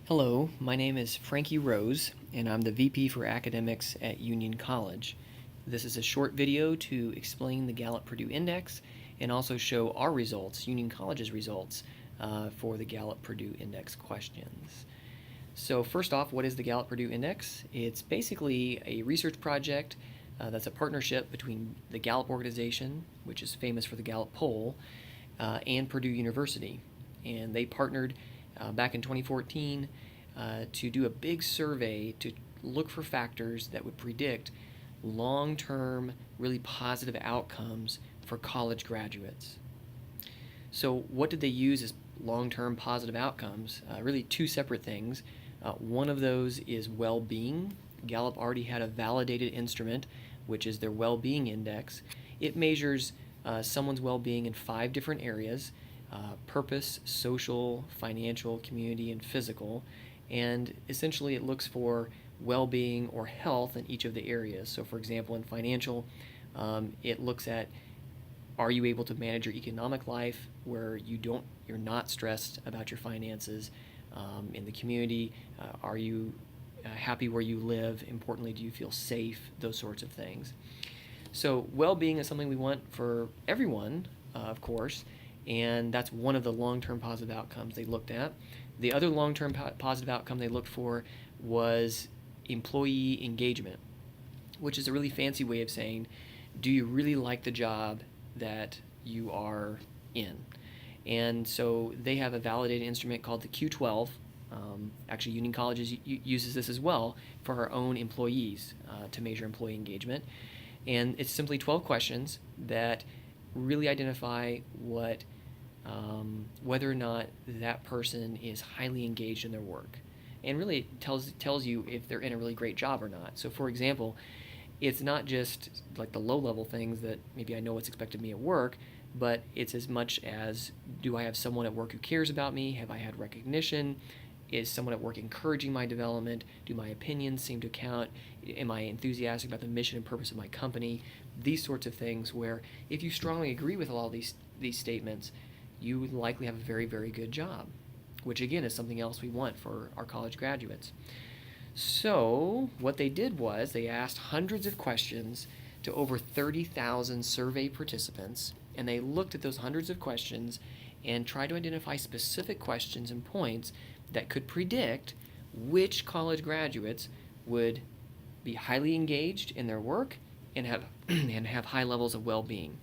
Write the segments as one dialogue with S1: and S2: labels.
S1: Hello, my name is Frankie Rose, and I'm the VP for Academics at Union College. This is a short video to explain the Gallup Purdue Index and also show our results, Union College's results, for the Gallup Purdue Index questions. So first off, what is the Gallup Purdue Index? It's basically a research project that's a partnership between the Gallup organization, which is famous for the Gallup poll, and Purdue University. And they partnered back in 2014 to do a big survey to look for factors that would predict long-term, really positive outcomes for college graduates. So what did they use as long-term positive outcomes? Really two separate things. One of those is well-being. Gallup already had a validated instrument, which is their well-being index. It measures someone's well-being in 5 different areas: purpose, social, financial, community, and physical. And essentially it looks for well-being or health in each of the areas. So for example, in financial, it looks at, are you able to manage your economic life where you're not stressed about your finances? In the community, are you happy where you live? Importantly, do you feel safe? Those sorts of things. So well-being is something we want for everyone, of course, and that's one of the long-term positive outcomes they looked at. The other long-term positive outcome they looked for was employee engagement, which is a really fancy way of saying, do you really like the job that you are in? And so they have a validated instrument called the Q12. Actually, Union College uses this as well for our own employees to measure employee engagement. And it's simply 12 questions that really identify whether or not that person is highly engaged in their work. And really it tells you if they're in a really great job or not. So for example, it's not just like the low-level things that maybe I know what's expected of me at work, but it's as much as, do I have someone at work who cares about me? Have I had recognition? Is someone at work encouraging my development? Do my opinions seem to count? Am I enthusiastic about the mission and purpose of my company? These sorts of things where if you strongly agree with all these statements, you would likely have a very, very good job, which again is something else we want for our college graduates. So what they did was they asked hundreds of questions to over 30,000 survey participants, and they looked at those hundreds of questions and tried to identify specific questions and points that could predict which college graduates would be highly engaged in their work and have high levels of well-being.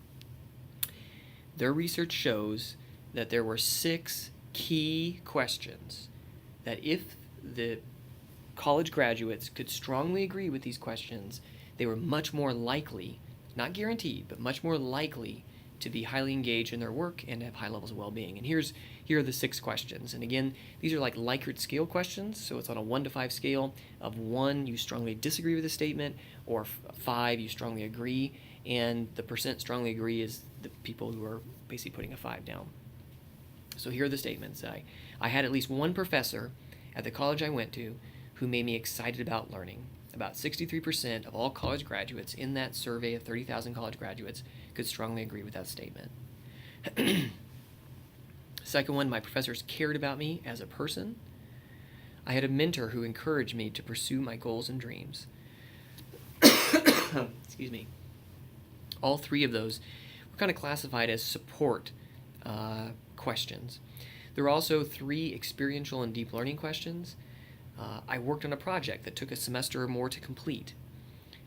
S1: Their research shows that there were 6 key questions that if the college graduates could strongly agree with these questions, they were much more likely, not guaranteed, but much more likely to be highly engaged in their work and have high levels of well-being. And here are the 6 questions. And again, these are like Likert scale questions, so it's on a 1 to 5 scale. Of 1, you strongly disagree with the statement, or 5, you strongly agree. And the percent strongly agree is the people who are basically putting a 5 down. So here are the statements. I had at least one professor at the college I went to who made me excited about learning. About 63% of all college graduates in that survey of 30,000 college graduates could strongly agree with that statement. Second one, my professors cared about me as a person. I had a mentor who encouraged me to pursue my goals and dreams. Excuse me. All 3 of those were kind of classified as support questions. There were also 3 experiential and deep learning questions. I worked on a project that took a semester or more to complete.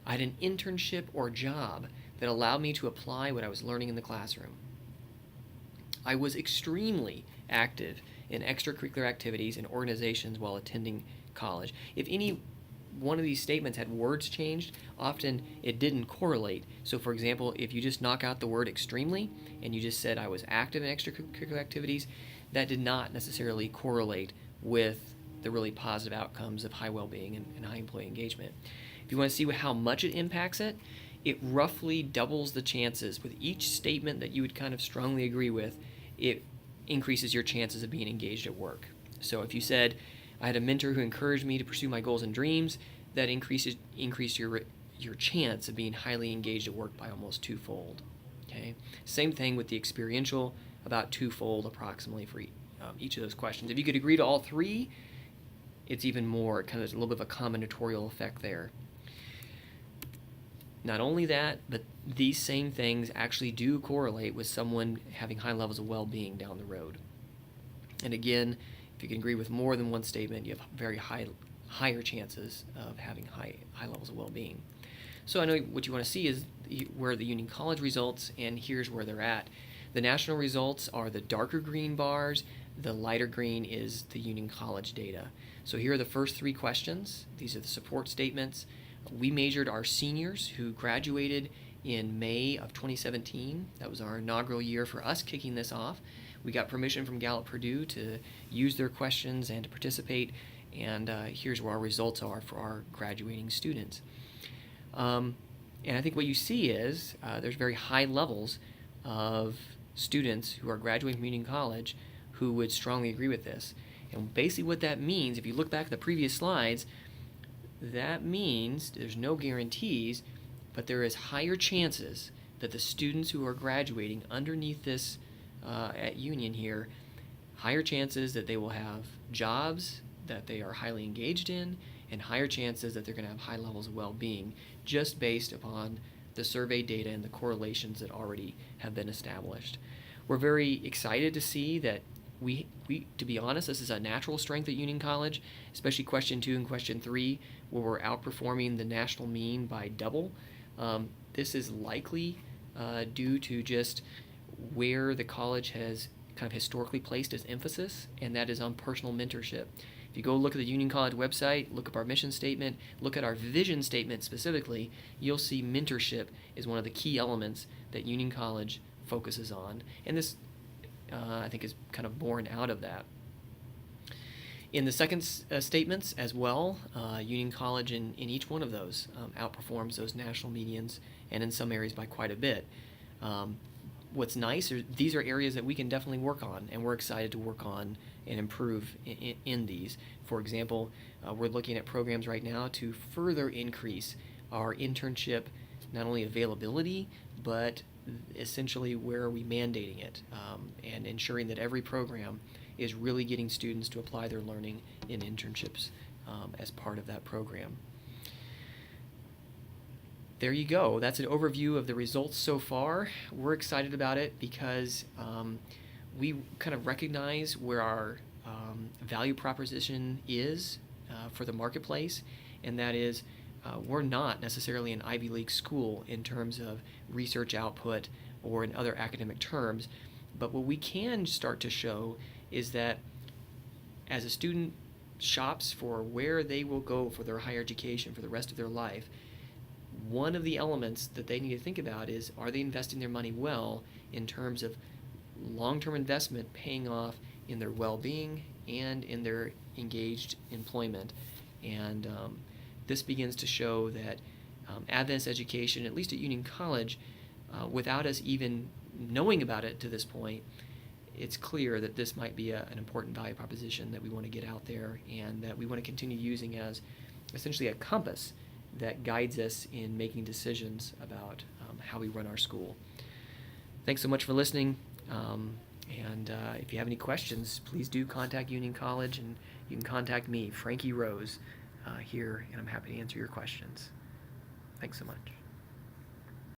S1: I had an internship or job that allowed me to apply what I was learning in the classroom. I was extremely active in extracurricular activities and organizations while attending college. If any one of these statements had words changed, often it didn't correlate. So for example, if you just knock out the word extremely and you just said I was active in extracurricular activities, that did not necessarily correlate with the really positive outcomes of high well-being and high employee engagement. If you want to see how much it impacts it, it roughly doubles the chances. With each statement that you would kind of strongly agree with, it increases your chances of being engaged at work. So if you said, I had a mentor who encouraged me to pursue my goals and dreams, that increased your chance of being highly engaged at work by almost 2-fold. Okay? Same thing with the experiential, about 2-fold approximately for each of those questions. If you could agree to all 3, it's even more, kind of a little bit of a combinatorial effect there. Not only that, but these same things actually do correlate with someone having high levels of well-being down the road. And again, if you can agree with more than one statement, you have higher chances of having high levels of well-being. So I know what you want to see is where the Union College results, and here's where they're at. The national results are the darker green bars. The lighter green is the Union College data. So here are the first 3 questions. These are the support statements. We measured our seniors who graduated in May of 2017. That was our inaugural year for us kicking this off. We got permission from Gallup Purdue to use their questions and to participate, and here's where our results are for our graduating students. And I think what you see is there's very high levels of students who are graduating from Union College who would strongly agree with this. And basically what that means, if you look back at the previous slides, that means there's no guarantees, but there is higher chances that the students who are graduating underneath this at Union here, higher chances that they will have jobs that they are highly engaged in, and higher chances that they're going to have high levels of well-being, just based upon the survey data and the correlations that already have been established. We're very excited to see that we to be honest, this is a natural strength at Union College, especially question 2 and question 3, where we're outperforming the national mean by double. This is likely due to just where the college has kind of historically placed its emphasis, and that is on personal mentorship. If you go look at the Union College website, look up our mission statement, look at our vision statement specifically, you'll see mentorship is one of the key elements that Union College focuses on, and this I think is kind of born out of that. In the second statements as well, Union College in each one of those outperforms those national medians, and in some areas by quite a bit. What's nice is these are areas that we can definitely work on, and we're excited to work on and improve in these. For example, we're looking at programs right now to further increase our internship, not only availability, but essentially where are we mandating it, and ensuring that every program is really getting students to apply their learning in internships as part of that program. There you go. That's an overview of the results so far. We're excited about it because we kind of recognize where our value proposition is for the marketplace, and that is we're not necessarily an Ivy League school in terms of research output or in other academic terms, but what we can start to show is that as a student shops for where they will go for their higher education for the rest of their life, one of the elements that they need to think about is, are they investing their money well in terms of long-term investment paying off in their well-being and in their engaged employment. And this begins to show that Adventist education, at least at Union College, without us even knowing about it to this point, it's clear that this might be an important value proposition that we want to get out there and that we want to continue using as essentially a compass that guides us in making decisions about how we run our school. Thanks so much for listening, and if you have any questions, please do contact Union College, and you can contact me, Frankie Rose, here, and I'm happy to answer your questions. Thanks so much.